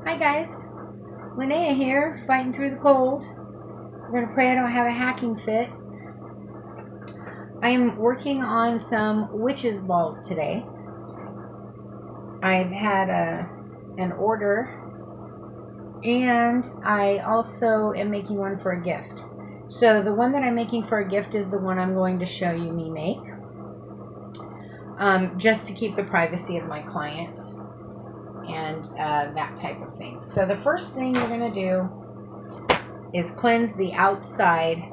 Hi guys, Linnea here, fighting through the cold. We're going to pray I don't have a hacking fit. I am working on some witches balls today. I've had an order, and I also am making one for a gift. So the one that I'm making for a gift is the one I'm going to show you me make, just to keep the privacy of my client and that type of thing. So the first thing you're going to do is cleanse the outside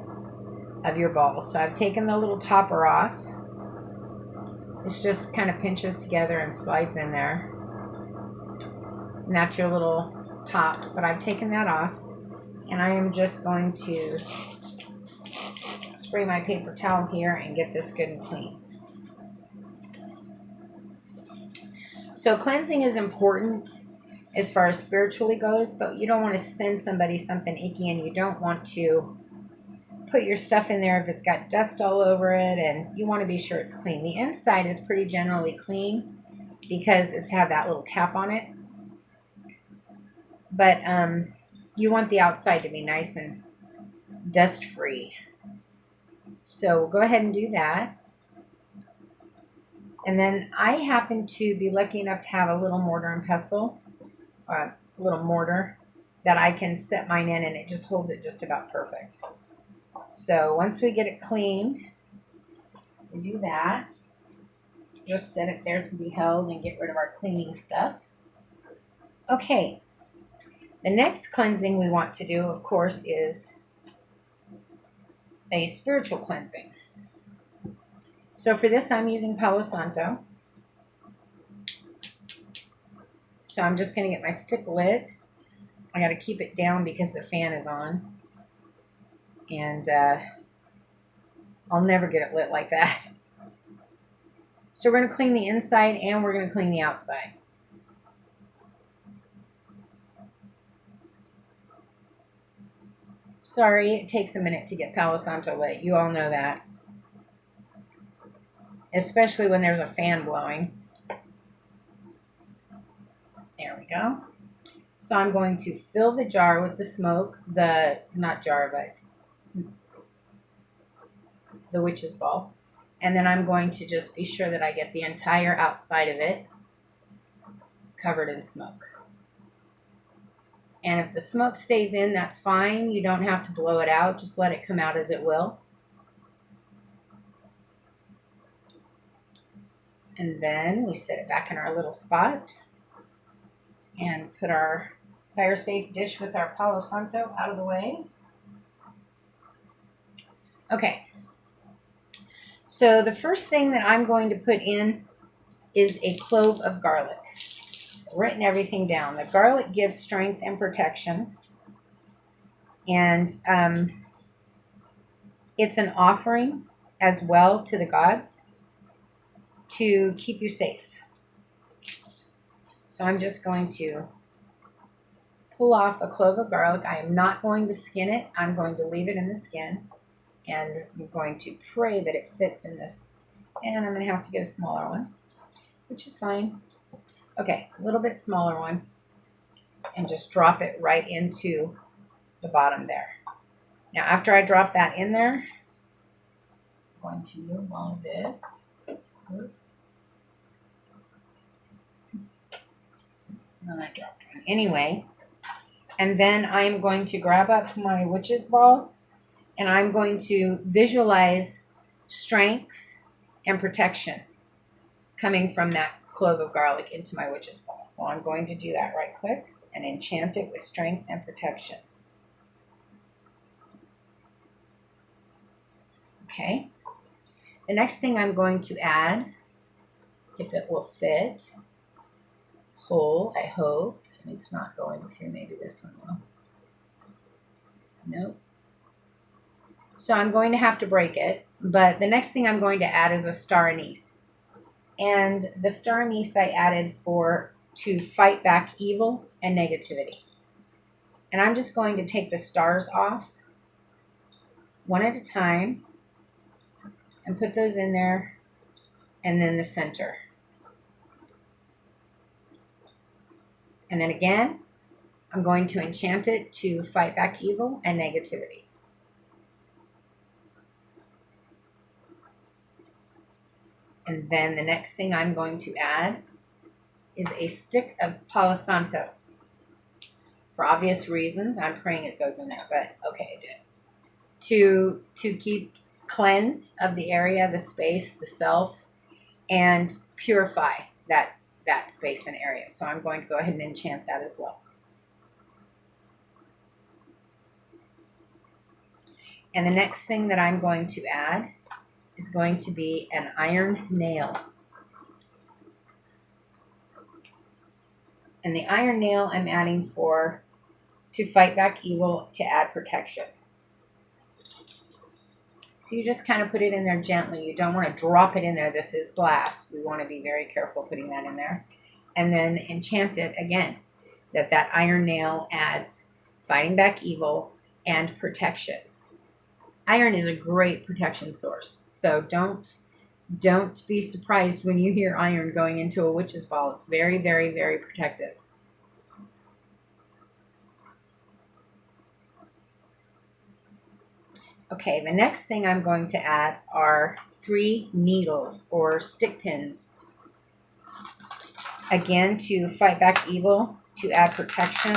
of your ball. So I've taken the little topper off. This just kind of pinches together and slides in there. And that's your little top, but I've taken that off, and I am just going to spray my paper towel here and get this good and clean. So cleansing is important as far as spiritually goes, but you don't want to send somebody something icky, and you don't want to put your stuff in there if it's got dust all over it, and you want to be sure it's clean. The inside is pretty generally clean because it's had that little cap on it, but you want the outside to be nice and dust free. So we'll go ahead and do that. And then I happen to be lucky enough to have a little mortar and pestle, a little mortar that I can set mine in, and it just holds it just about perfect. So once we get it cleaned, we do that. Just set it there to be held and get rid of our cleaning stuff. Okay. The next cleansing we want to do, of course, is a spiritual cleansing. So for this, I'm using Palo Santo. So I'm just going to get my stick lit. I got to keep it down because the fan is on. And I'll never get it lit like that. So we're going to clean the inside and we're going to clean the outside. Sorry, it takes a minute to get Palo Santo lit. You all know that. Especially when there's a fan blowing. There we go. So I'm going to fill the jar with the smoke, not jar, but the witch's ball. And then I'm going to just be sure that I get the entire outside of it covered in smoke. And if the smoke stays in, that's fine. You don't have to blow it out. Just let it come out as it will. And then we set it back in our little spot and put our fire safe dish with our Palo Santo out of the way. Okay. So the first thing that I'm going to put in is a clove of garlic. I've written everything down. The garlic gives strength and protection. And it's an offering as well to the gods to keep you safe. So I'm just going to pull off a clove of garlic. I am not going to skin it. I'm going to leave it in the skin. And I'm going to pray that it fits in this. And I'm going to have to get a smaller one, which is fine. Okay, a little bit smaller one. And just drop it right into the bottom there. Now, after I drop that in there, I'm going to move all of this. Oops. And I dropped one. Anyway, and then I'm going to grab up my witch's ball, and I'm going to visualize strength and protection coming from that clove of garlic into my witch's ball. So I'm going to do that right quick and enchant it with strength and protection. Okay. The next thing I'm going to add, if it will fit, pull, I hope, and it's not going to. Maybe this one will. Nope. So I'm going to have to break it, but the next thing I'm going to add is a star anise. And the star anise I added to fight back evil and negativity. And I'm just going to take the stars off one at a time and put those in there, and then the center. And then again, I'm going to enchant it to fight back evil and negativity. And then the next thing I'm going to add is a stick of Palo Santo. For obvious reasons, I'm praying it goes in there, but okay, it did. To keep cleanse of the area, the space, the self, and purify that space and area. So I'm going to go ahead and enchant that as well. And the next thing that I'm going to add is going to be an iron nail. And the iron nail I'm adding to fight back evil, to add protection. So you just kind of put it in there gently. You don't want to drop it in there. This is glass. We want to be very careful putting that in there. And then enchant it again, that iron nail adds fighting back evil and protection. Iron is a great protection source. So don't be surprised when you hear iron going into a witch's ball. It's very, very, very protective. Okay, the next thing I'm going to add are 3 needles or stick pins. Again, to fight back evil, to add protection,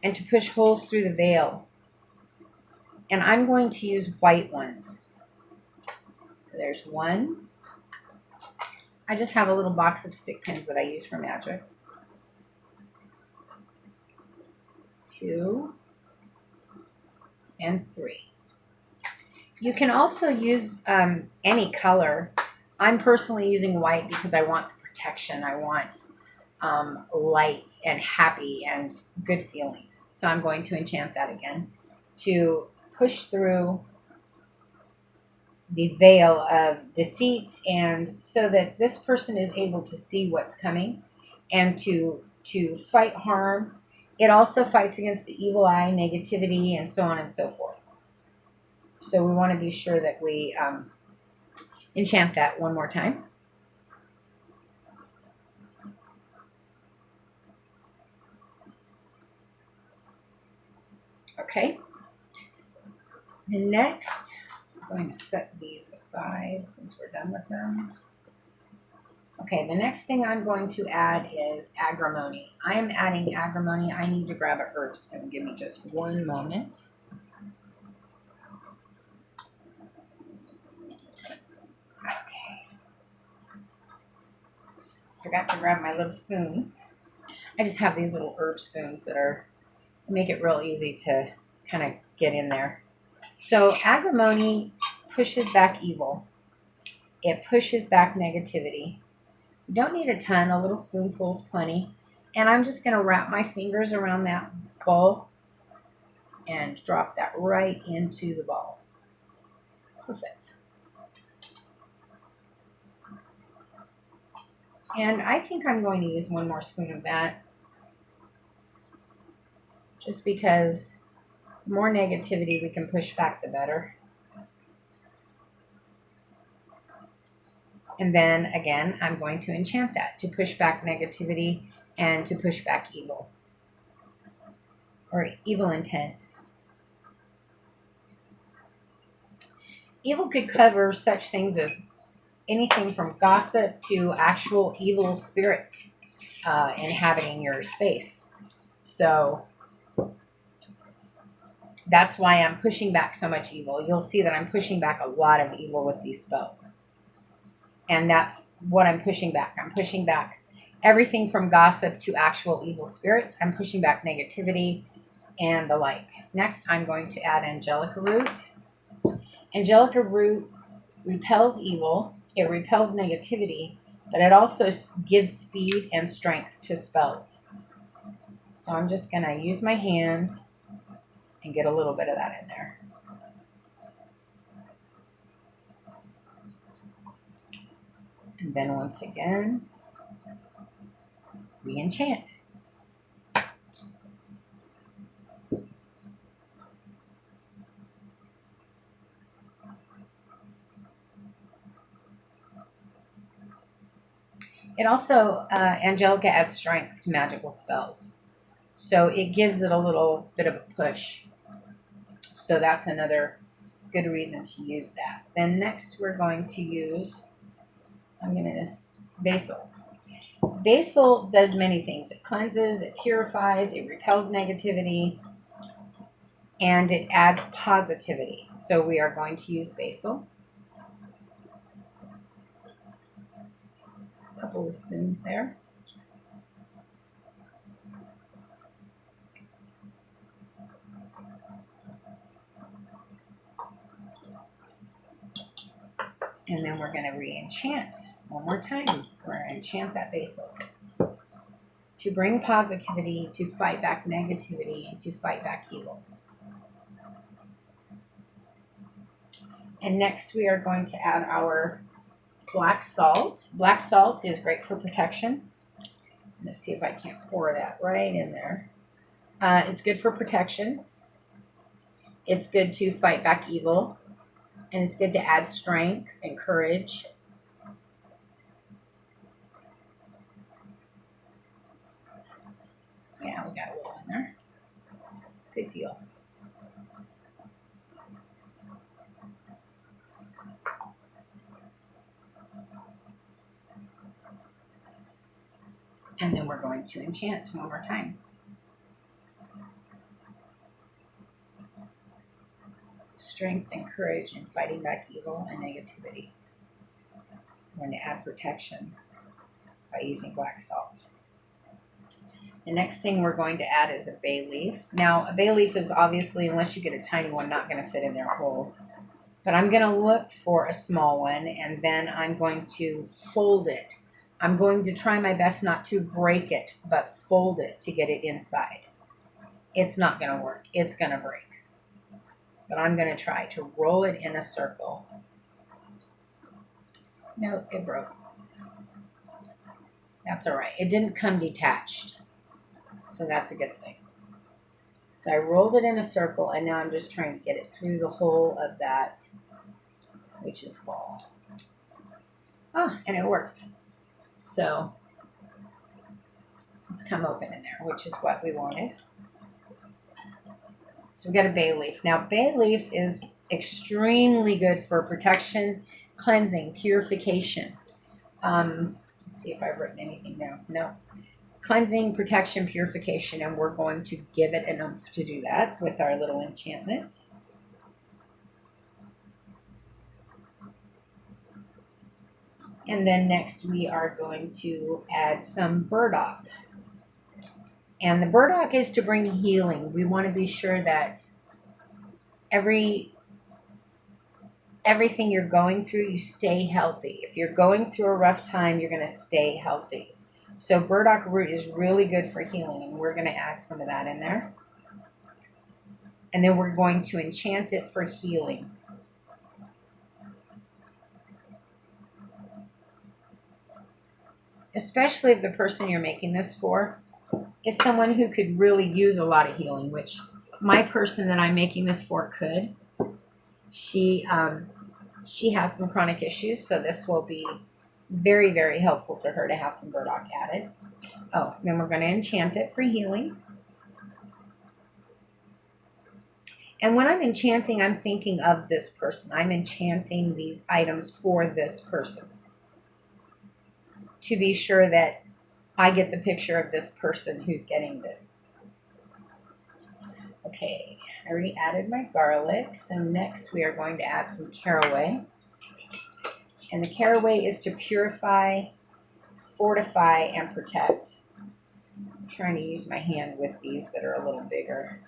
and to push holes through the veil. And I'm going to use white ones. So there's 1. I just have a little box of stick pins that I use for magic. 2 and 3. You can also use any color. I'm personally using white because I want the protection. I want light and happy and good feelings. So I'm going to enchant that again to push through the veil of deceit, and so that this person is able to see what's coming and to fight harm. It also fights against the evil eye, negativity, and so on and so forth. So we want to be sure that we enchant that one more time. Okay. And next, I'm going to set these aside since we're done with them. Okay, the next thing I'm going to add is agrimony. I am adding agrimony. I need to grab a herb spoon. Give me just one moment. Okay. Forgot to grab my little spoon. I just have these little herb spoons that make it real easy to kind of get in there. So agrimony pushes back evil. It pushes back negativity. You don't need a ton. A little spoonful is plenty. And I'm just going to wrap my fingers around that ball and drop that right into the ball. Perfect. And I think I'm going to use one more spoon of that, just because the more negativity we can push back, the better. And then again, I'm going to enchant that to push back negativity and to push back evil or evil intent. Evil could cover such things as anything from gossip to actual evil spirit inhabiting your space. So that's why I'm pushing back so much evil. You'll see that I'm pushing back a lot of evil with these spells. And that's what I'm pushing back. I'm pushing back everything from gossip to actual evil spirits. I'm pushing back negativity and the like. Next, I'm going to add Angelica Root. Angelica Root repels evil. It repels negativity, but it also gives speed and strength to spells. So I'm just going to use my hand and get a little bit of that in there. And then once again, we enchant. It also, Angelica adds strength to magical spells. So it gives it a little bit of a push. So that's another good reason to use that. Then next we're going to use, basil. Basil does many things. It cleanses, it purifies, it repels negativity, and it adds positivity. So we are going to use basil. A couple of spoons there. And then we're going to re-enchant one more time. We're going to enchant that basil to bring positivity, to fight back negativity, and to fight back evil. And next we are going to add our black salt. Black salt is great for protection. Let's see if I can't pour that right in there. It's good for protection. It's good to fight back evil. And it's good to add strength and courage. Yeah, we got a little in there. Good deal. And then we're going to enchant one more time. Strength and courage in fighting back evil and negativity. We're going to add protection by using black salt. The next thing we're going to add is a bay leaf. Now, a bay leaf is obviously, unless you get a tiny one, not going to fit in there whole. But I'm going to look for a small one, and then I'm going to fold it. I'm going to try my best not to break it, but fold it to get it inside. It's not going to work. It's going to break. But I'm going to try to roll it in a circle. Nope, it broke. That's all right. It didn't come detached. So that's a good thing. So I rolled it in a circle, and now I'm just trying to get it through the hole of that witch's ball. Oh, and it worked. So it's come open in there, which is what we wanted. So we got a bay leaf. Now, bay leaf is extremely good for protection, cleansing, purification. Let's see if I've written anything down. No. Cleansing, protection, purification, and we're going to give it an oomph to do that with our little enchantment. And then next we are going to add some burdock. And the burdock is to bring healing. We want to be sure that everything you're going through, you stay healthy. If you're going through a rough time, you're going to stay healthy. So burdock root is really good for healing, and we're going to add some of that in there. And then we're going to enchant it for healing. Especially if the person you're making this for is someone who could really use a lot of healing, which my person that I'm making this for could. She has some chronic issues, so this will be very, very helpful to her to have some burdock added. Oh, then we're going to enchant it for healing. And when I'm enchanting, I'm thinking of this person. I'm enchanting these items for this person to be sure that I get the picture of this person who's getting this. Okay, I already added my garlic. So next we are going to add some caraway. And the caraway is to purify, fortify, and protect. I'm trying to use my hand with these that are a little bigger.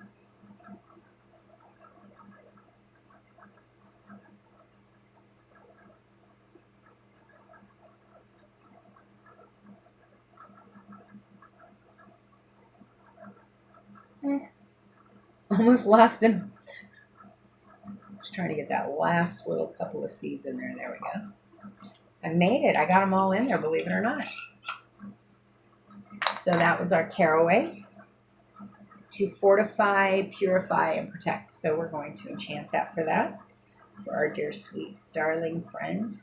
Almost lost him. Just trying to get that last little couple of seeds in there. There we go. I made it. I got them all in there, believe it or not. So that was our caraway to fortify, purify, and protect. So we're going to enchant that for our dear, sweet, darling friend.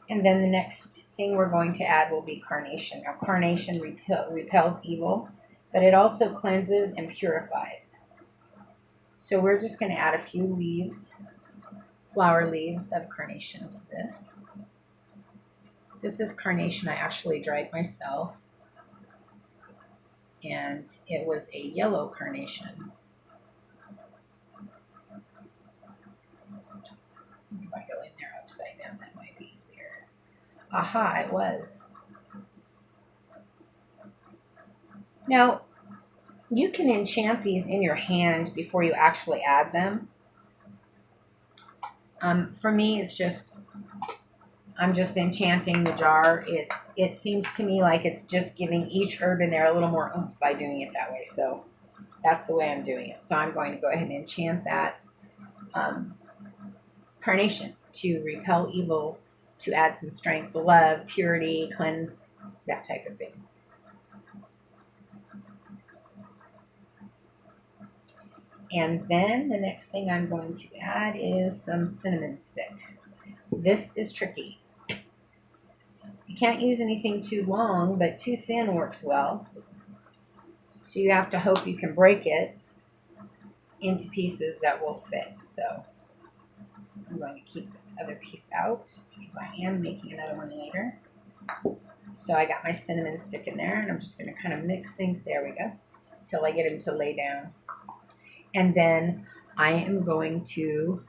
And then the next thing we're going to add will be carnation. Now, carnation repels evil, but it also cleanses and purifies. So we're just going to add a few leaves, flower leaves of carnation to this. This is carnation I actually dried myself, and it was a yellow carnation. If I go in there upside down, that might be clear. Aha, it was. Now, you can enchant these in your hand before you actually add them. For me, it's just, I'm just enchanting the jar. It seems to me like it's just giving each herb in there a little more oomph by doing it that way. So that's the way I'm doing it. So I'm going to go ahead and enchant that carnation to repel evil, to add some strength, love, purity, cleanse, that type of thing. And then the next thing I'm going to add is some cinnamon stick. This is tricky. You can't use anything too long, but too thin works well. So you have to hope you can break it into pieces that will fit. So I'm going to keep this other piece out because I am making another one later. So I got my cinnamon stick in there, and I'm just going to kind of mix things. There we go. Till I get them to lay down. And then I am going to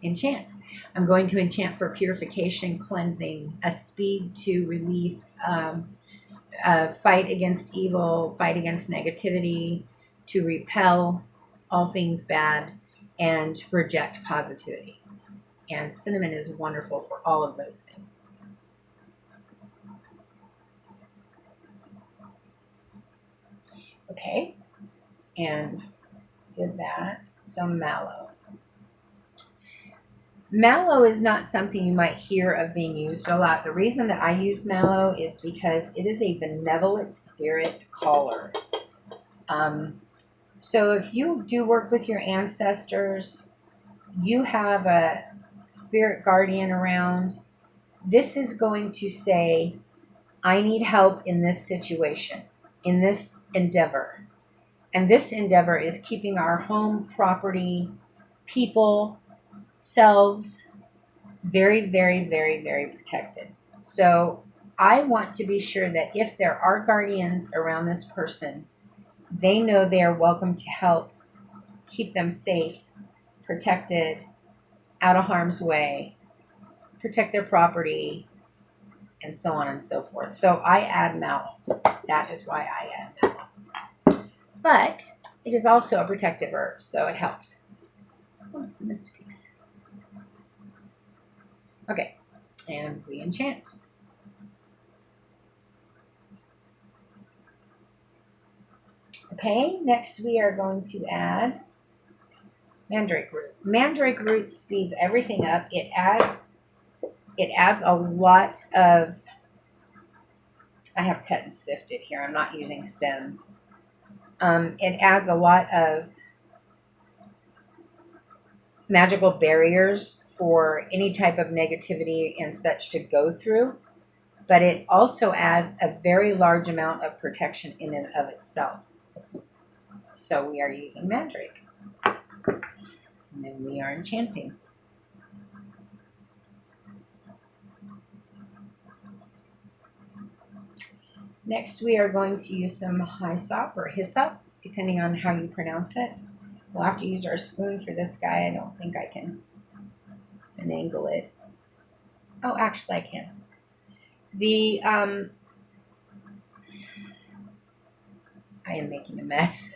enchant. I'm going to enchant for purification, cleansing, a speed to relief, fight against evil, fight against negativity, to repel all things bad, and reject positivity. And cinnamon is wonderful for all of those things. Okay, and did that. So mallow. Mallow is not something you might hear of being used a lot. The reason that I use mallow is because it is a benevolent spirit caller. So if you do work with your ancestors, you have a spirit guardian around, this is going to say, I need help in this situation, in this endeavor. And this endeavor is keeping our home, property, people, selves very, very, very, very protected. So I want to be sure that if there are guardians around this person, they know they are welcome to help keep them safe, protected, out of harm's way, protect their property, and so on and so forth. So I add mallow. That is why I add mallow. But it is also a protective herb, so it helps. Oh, it's a missed piece. Okay, and we enchant. Okay, next we are going to add mandrake root. Mandrake root speeds everything up. It adds a lot of, I have cut and sifted here. I'm not using stems. It adds a lot of magical barriers for any type of negativity and such to go through, but it also adds a very large amount of protection in and of itself. So we are using mandrake. And then we are enchanting. Next, we are going to use some hyssop or hyssop, depending on how you pronounce it. We'll have to use our spoon for this guy. I don't think I can finagle it. Oh, actually, I can. I am making a mess.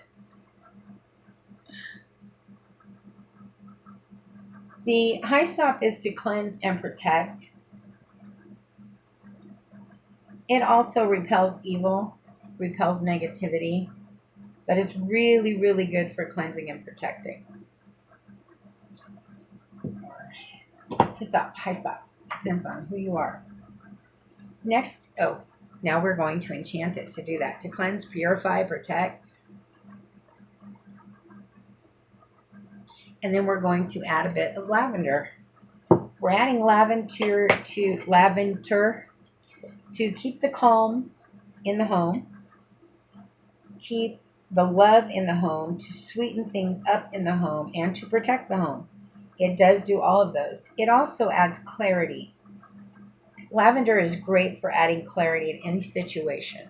The hyssop is to cleanse and protect. It also repels evil, repels negativity, but it's really, really good for cleansing and protecting. Hyssop, depends on who you are. Next, now we're going to enchant it to do that, to cleanse, purify, protect. And then we're going to add a bit of lavender. We're adding lavender to keep the calm in the home, keep the love in the home, to sweeten things up in the home, and to protect the home. It does do all of those. It also adds clarity. Lavender is great for adding clarity in any situation.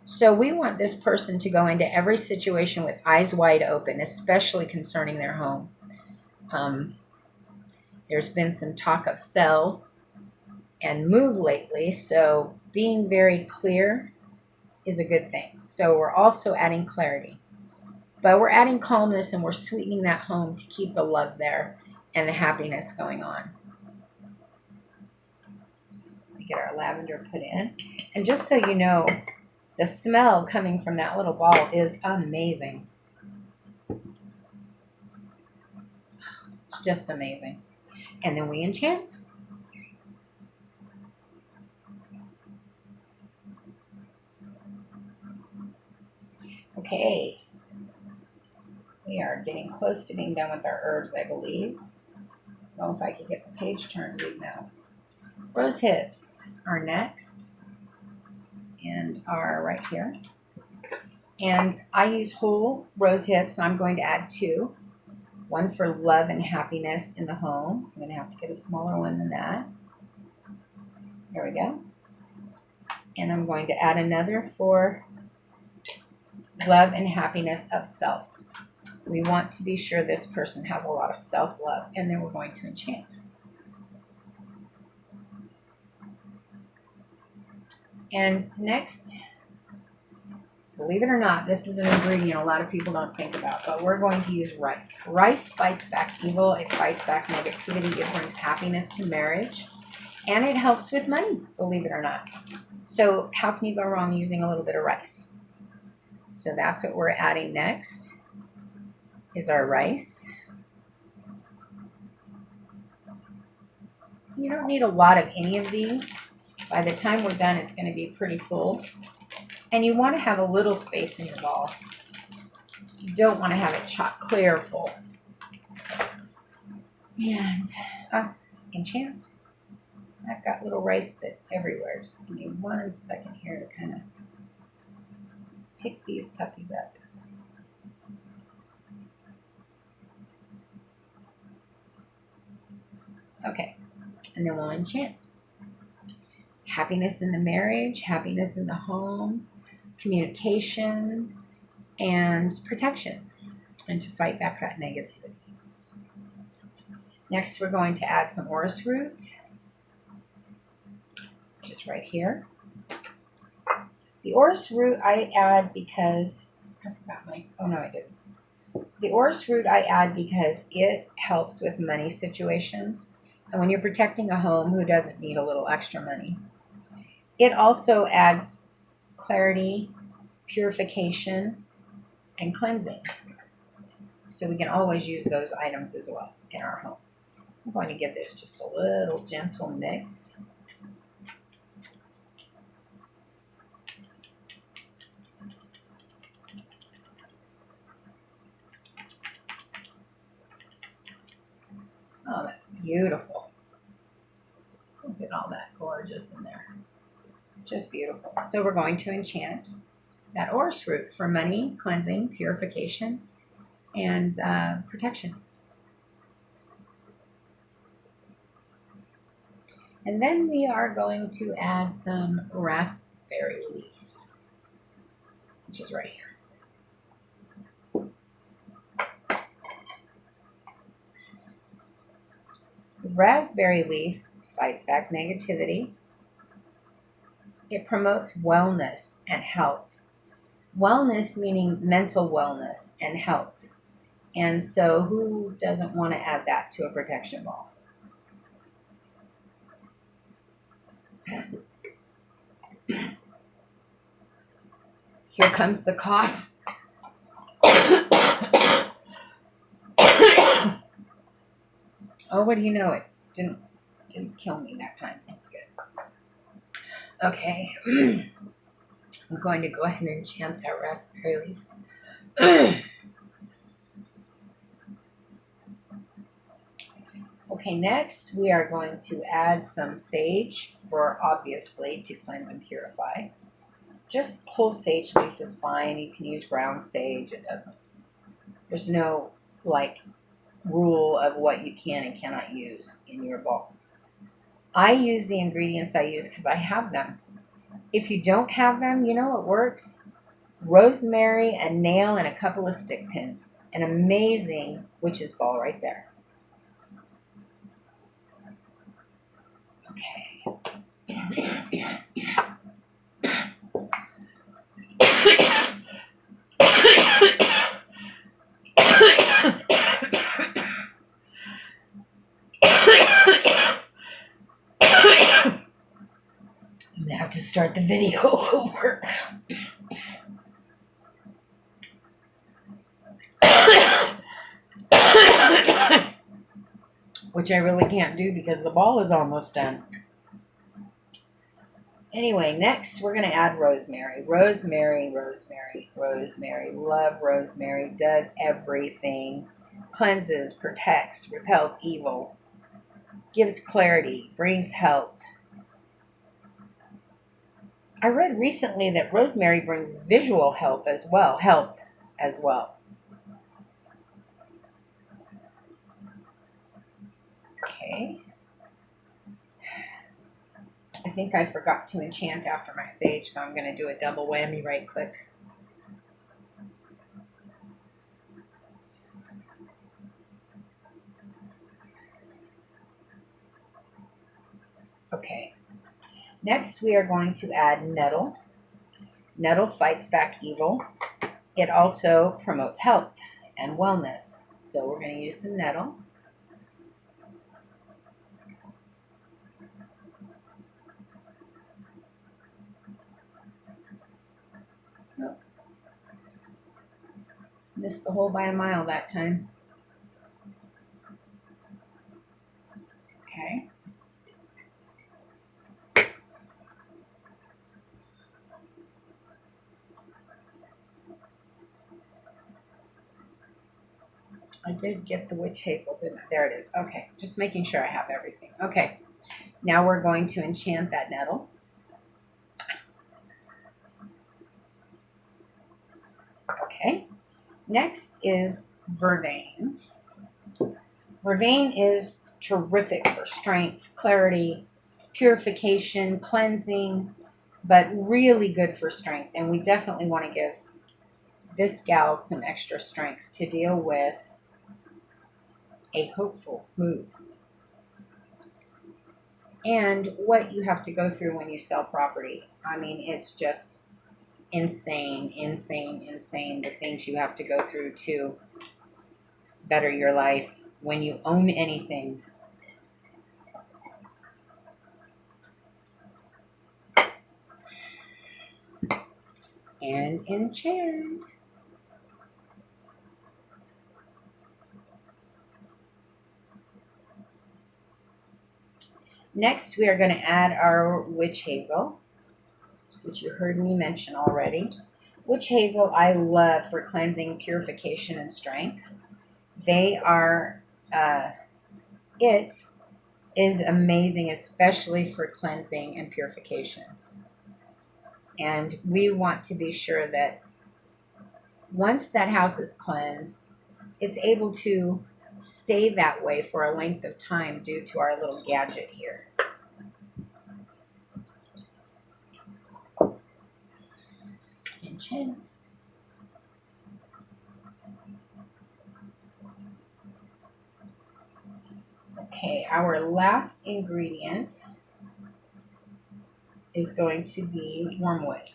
So we want this person to go into every situation with eyes wide open, especially concerning their home. There's been some talk of sell and move lately, so being very clear is a good thing. So we're also adding clarity, but we're adding calmness, and we're sweetening that home to keep the love there and the happiness going on. We get our lavender put in, and just so you know, the smell coming from that little ball is amazing. It's just amazing. And then we enchant. Okay. We are getting close to being done with our herbs, I believe. Well, if I could get the page turned, we'd know. Rose hips are next and are right here. And I use whole rose hips. I'm going to add 2. One for love and happiness in the home. I'm going to have to get a smaller one than that. There we go. And I'm going to add another for love and happiness of self. We want to be sure this person has a lot of self-love, and then we're going to enchant. And next, believe it or not, this is an ingredient a lot of people don't think about, but we're going to use rice. Rice fights back evil, it fights back negativity, it brings happiness to marriage, and it helps with money, believe it or not. So how can you go wrong using a little bit of rice? So that's what we're adding next, is our rice. You don't need a lot of any of these. By the time we're done, it's going to be pretty full. And you want to have a little space in your ball. You don't want to have it chock clear full. And enchant. I've got little rice bits everywhere. Just give me 1 second here to kind of pick these puppies up. Okay, and then we'll enchant. Happiness in the marriage, happiness in the home, communication, and protection, and to fight back that negativity. Next, we're going to add some orris root, which is right here. The orris root I add because, I forgot my, oh no I didn't. The orris root I add because it helps with money situations. And when you're protecting a home, who doesn't need a little extra money? It also adds clarity, purification, and cleansing. So we can always use those items as well in our home. I'm going to give this just a little gentle mix. Oh, that's beautiful. Look at all that gorgeous in there. Just beautiful. So we're going to enchant that orris root for money, cleansing, purification, and protection. And then we are going to add some raspberry leaf, which is right here. The raspberry leaf fights back negativity. It promotes wellness and health. Wellness meaning mental wellness and health. And so who doesn't want to add that to a protection ball? Here comes the cough. Oh, what do you know? It didn't kill me that time. That's good. Okay. I'm going to go ahead and enchant that raspberry leaf. Okay, next we are going to add some sage for, obviously, to cleanse and purify. Just whole sage leaf is fine. You can use ground sage. There's no like rule of what you can and cannot use in your balls. I use the ingredients I use because I have them. If you don't have them, you know what works? Rosemary, a nail, and a couple of stick pins. An amazing witch's ball right there. Okay. I'm gonna have to start the video over. Which I really can't do because the ball is almost done. Anyway, next we're going to add rosemary. Rosemary. Love rosemary. Does everything. Cleanses, protects, repels evil. Gives clarity. Brings health. I read recently that rosemary brings visual health as well. Okay. I think I forgot to enchant after my sage, so I'm going to do a double whammy right quick. Okay. Next, we are going to add nettle. Nettle fights back evil. It also promotes health and wellness. So we're going to use some nettle. Oh. Missed the hole by a mile that time. Okay. I did get the witch hazel, didn't I? There it is. Okay, just making sure I have everything. Okay, now we're going to enchant that nettle. Okay, next is vervain. Vervain is terrific for strength, clarity, purification, cleansing, but really good for strength. And we definitely want to give this gal some extra strength to deal with a hopeful move. And what you have to go through when you sell property. I mean, it's just insane. The things you have to go through to better your life when you own anything. And enchant. Next, we are going to add our witch hazel, which you heard me mention already. Witch hazel I love for cleansing, purification, and strength. It is amazing, especially for cleansing and purification. And we want to be sure that once that house is cleansed, it's able to stay that way for a length of time due to our little gadget here. Enchant. Okay, our last ingredient is going to be wormwood.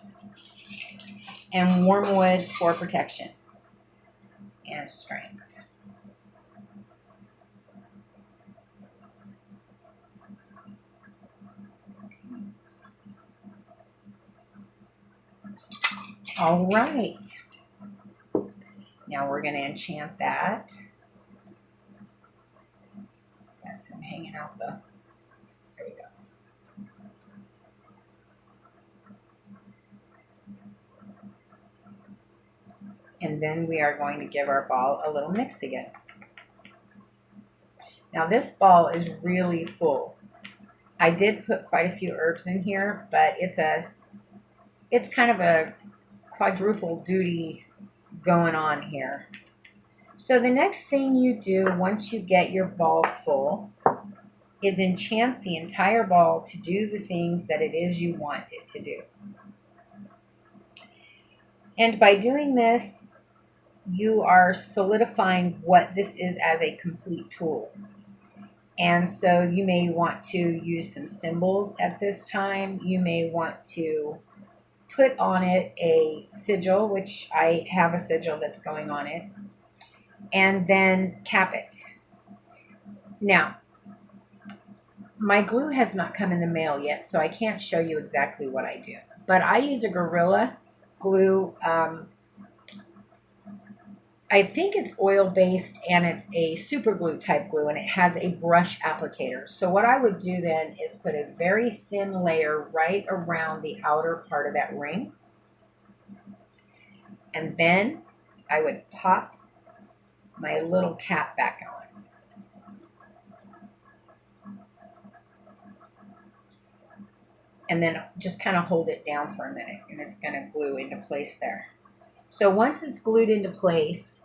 And wormwood for protection and strength. All right. Now we're going to enchant that. Got some hanging out the. There we go. And then we are going to give our ball a little mix again. Now this ball is really full. I did put quite a few herbs in here, but it's kind of a quadruple duty going on here. So the next thing you do once you get your ball full is enchant the entire ball to do the things that it is you want it to do. And by doing this, you are solidifying what this is as a complete tool. And so you may want to use some symbols at this time. You may want to put on it a sigil, which I have a sigil that's going on it, and then cap it. Now, my glue has not come in the mail yet, so I can't show you exactly what I do. But I use a Gorilla Glue. I think it's oil-based, and it's a super glue type glue, and it has a brush applicator. So what I would do then is put a very thin layer right around the outer part of that ring. And then I would pop my little cap back on. And then just kind of hold it down for a minute, and it's going to glue into place there. So once it's glued into place,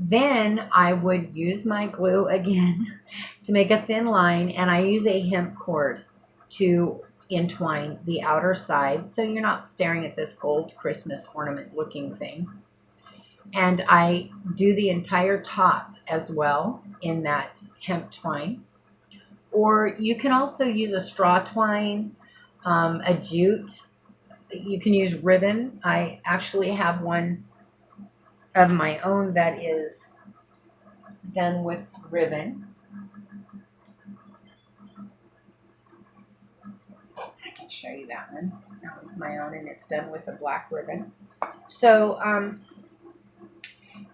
then I would use my glue again to make a thin line, and I use a hemp cord to entwine the outer side so you're not staring at this gold Christmas ornament looking thing. And I do the entire top as well in that hemp twine. Or you can also use a straw twine, a jute. You can use ribbon. I actually have one of my own that is done with ribbon. I can show you that one. That one's my own, and it's done with a black ribbon. So,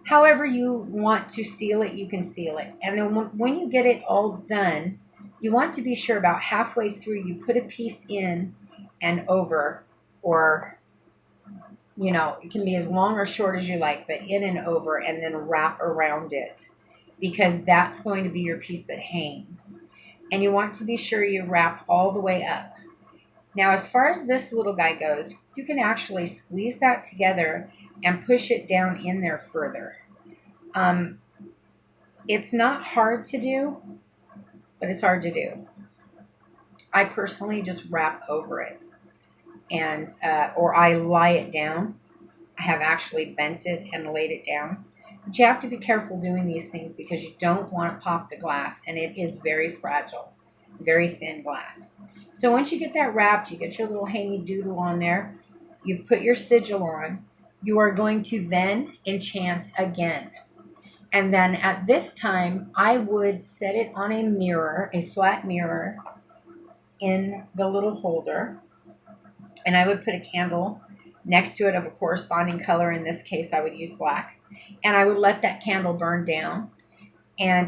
however you want to seal it, you can seal it. And then when you get it all done, you want to be sure about halfway through you put a piece in and over, or it can be as long or short as you like, but in and over, and then wrap around it, because that's going to be your piece that hangs. And you want to be sure you wrap all the way up. Now, as far as this little guy goes, you can actually squeeze that together and push it down in there further. It's not hard to do, but it's hard to do. I personally just wrap over it, and or I lie it down. I have actually bent it and laid it down. But you have to be careful doing these things because you don't want to pop the glass, and it is very fragile, very thin glass. So once you get that wrapped, you get your little hangy doodle on there, you've put your sigil on, you are going to then enchant again. And then at this time, I would set it on a mirror, a flat mirror, in the little holder. And I would put a candle next to it of a corresponding color. In this case, I would use black. And I would let that candle burn down. And